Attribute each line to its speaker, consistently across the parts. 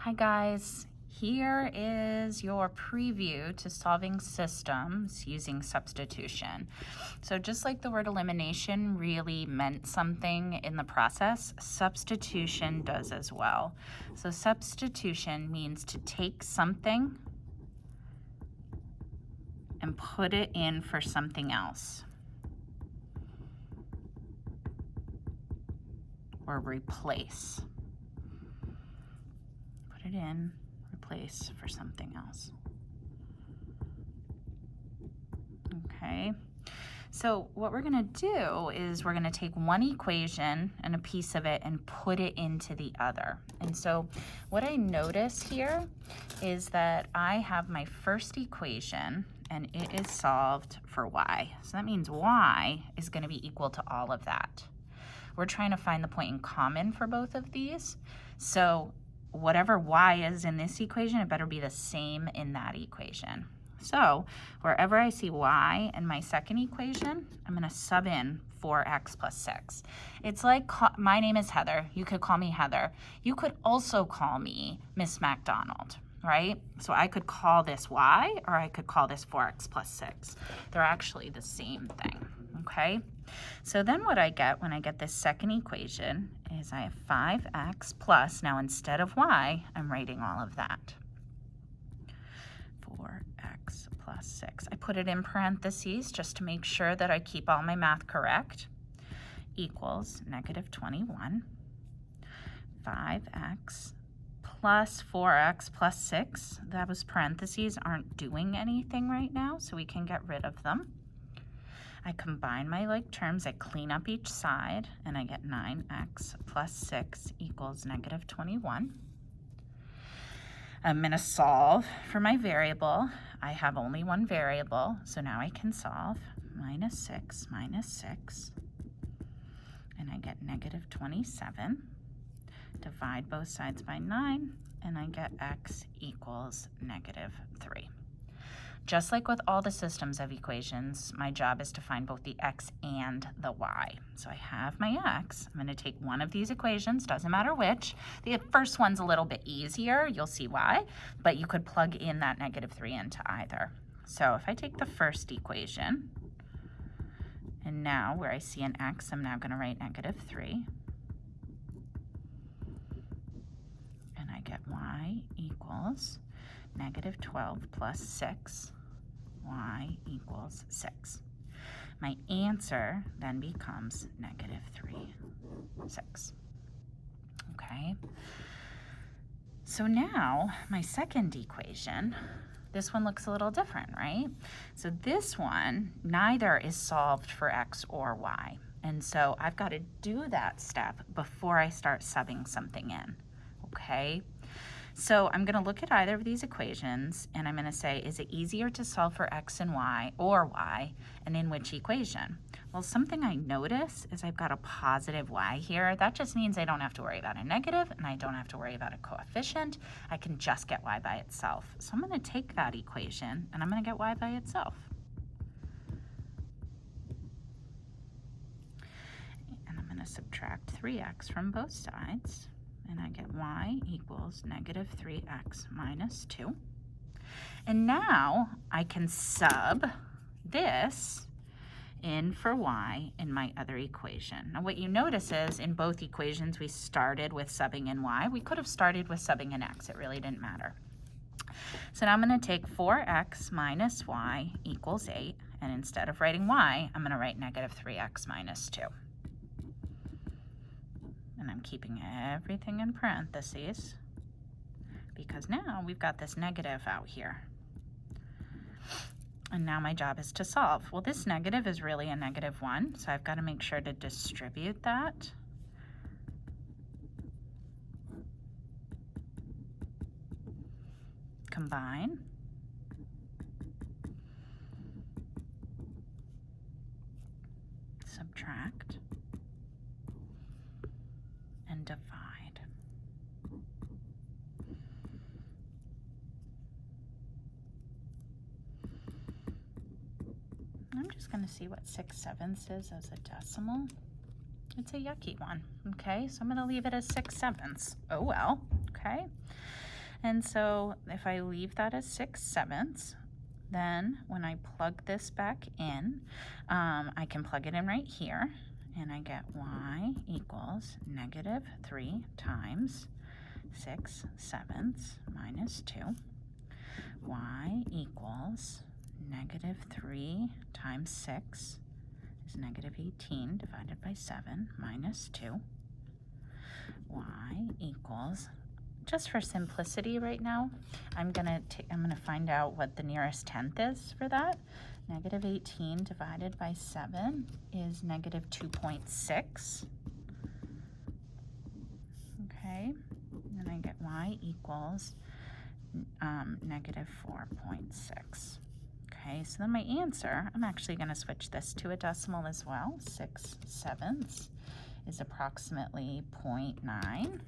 Speaker 1: Hi guys, here is your preview to solving systems using substitution. So just like the word elimination really meant something in the process, substitution does as well. So substitution means to take something and put it in for something else, or replace. Put it in, replace for something else. Okay, so what we're gonna do is we're gonna take one equation and a piece of it and put it into the other. And so what I notice here is that I have my first equation and it is solved for y. So that means y is gonna be equal to all of that. We're trying to find the point in common for both of these. So whatever y is in this equation, it better be the same in that equation. So wherever I see y in my second equation, I'm going to sub in 4x plus 6. It's like my name is Heather. You could call me Heather. You could also call me Miss MacDonald, right? So I could call this y, or I could call this 4x plus 6. They're actually the same thing, okay? So then what I get when I get this second equation is I have 5x plus, now instead of y, I'm writing all of that. 4x plus 6. I put it in parentheses just to make sure that I keep all my math correct. Equals negative 21. 5x plus 4x plus 6. Those parentheses aren't doing anything right now, so we can get rid of them. I combine my like terms, I clean up each side, and I get 9x plus 6 equals negative 21. I'm going to solve for my variable. I have only one variable, so now I can solve. Minus 6, and I get negative 27. Divide both sides by 9, and I get x equals negative 3. Just like with all the systems of equations, my job is to find both the x and the y. So I have my x. I'm going to take one of these equations, doesn't matter which. The first one's a little bit easier, you'll see why, but you could plug in that negative 3 into either. So if I take the first equation, and now where I see an x, I'm now going to write negative 3. And I get y equals negative 12 plus 6. Y equals 6. My answer then becomes negative 3, 6. Okay. So now my second equation, this one looks a little different, right? So this one, neither is solved for x or y. And so I've got to do that step before I start subbing something in, okay? So I'm going to look at either of these equations, and I'm going to say, is it easier to solve for x and y, or y, and in which equation? Well, something I notice is I've got a positive y here. That just means I don't have to worry about a negative, and I don't have to worry about a coefficient. I can just get y by itself. So I'm going to take that equation, and I'm going to get y by itself. And I'm going to subtract 3x from both sides. And I get y equals negative 3x minus 2. And now I can sub this in for y in my other equation. Now what you notice is in both equations we started with subbing in y. We could have started with subbing in x. It really didn't matter. So now I'm going to take 4x minus y equals 8. And instead of writing y, I'm going to write negative 3x minus 2. And I'm keeping everything in parentheses because now we've got this negative out here. And now my job is to solve. Well, this negative is really a negative 1, so I've got to make sure to distribute that. Combine. Subtract. And divide. I'm just going to see what 6/7 is as a decimal. It's a yucky one, okay? So I'm going to leave it as 6/7. Oh well, okay? And so if I leave that as 6/7, then when I plug this back in, I can plug it in right here, and I get y equals -3 times 6/7 minus 2. Y equals -3 times 6 is -18 divided by 7 minus 2. Y equals, just for simplicity right now, I'm gonna find out what the nearest tenth is for that. -18 divided by 7 is -2.6. Okay, and I get y equals -4.6. Okay, so then my answer, I'm actually going to switch this to a decimal as well. 6/7 is approximately 0.9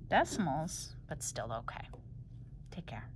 Speaker 1: decimals, but still okay. Take care.